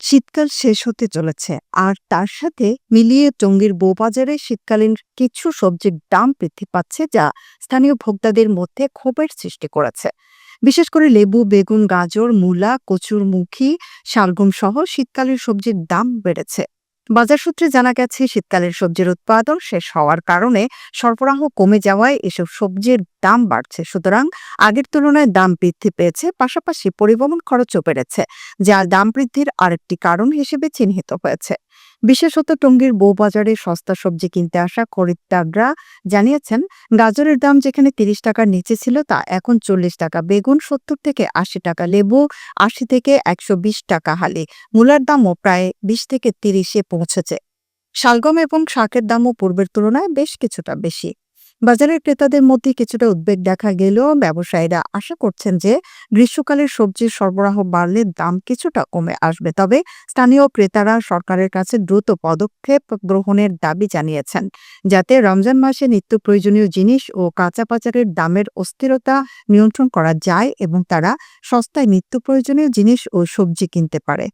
শীতকাল শেষ হতে চলেছে, আর তার সাথে মিলিয়ে টঙ্গীর বউবাজারে শীতকালীন কিছু সবজির দাম বৃদ্ধি পাচ্ছে, যা স্থানীয় ভোক্তাদের মধ্যে ক্ষোভের সৃষ্টি করেছে। বিশেষ করে লেবু, বেগুন, গাজর, মূলা, কচুরমুখী, শালগম সহ শীতকালীন সবজির দাম বেড়েছে। বাজার সূত্রে জানা গেছে, শীতকালের সবজির উৎপাদন শেষ হওয়ার কারণে সরবরাহ কমে যাওয়ায় এসব সবজির দাম বাড়ছে। সুতরাং আগের তুলনায় দাম বৃদ্ধি পেয়েছে, পাশাপাশি পরিবহন খরচও বেড়েছে, যা দাম বৃদ্ধির আরেকটি কারণ হিসেবে চিহ্নিত হয়েছে। বিশেষত টঙ্গীর বউবাজারে সস্তা সবজি কিনতে আসা খরিদ্দাররা জানিয়েছেন, গাজরের দাম যেখানে ৩০ টাকার নিচে ছিল তা এখন ৪০ টাকা, বেগুন ৭০ থেকে ৮০ টাকা, লেবু ৮০ থেকে ১২০ টাকা হালি, মূলার দামও প্রায় ২০ থেকে ৩০-এ পৌঁছেছে। শালগম এবং শাকের দামও পূর্বের তুলনায় বেশ কিছুটা বেশি। বাজারের ক্রেতাদের মধ্যে কিছুটা উদ্বেগ দেখা গেলেও ব্যবসায়ীরা আশা করছেন যে গ্রীষ্মকালের সবজির সরবরাহ বাড়লে দাম কিছুটা কমে আসবে। তবে স্থানীয় ক্রেতারা সরকারের কাছে দ্রুত পদক্ষেপ গ্রহণের দাবি জানিয়েছেন, যাতে রমজান মাসে নিত্য প্রয়োজনীয় জিনিস ও কাঁচা বাজারের দামের অস্থিরতা নিয়ন্ত্রণ করা যায় এবং তারা সস্তায় নিত্য প্রয়োজনীয় জিনিস ও সবজি কিনতে পারে।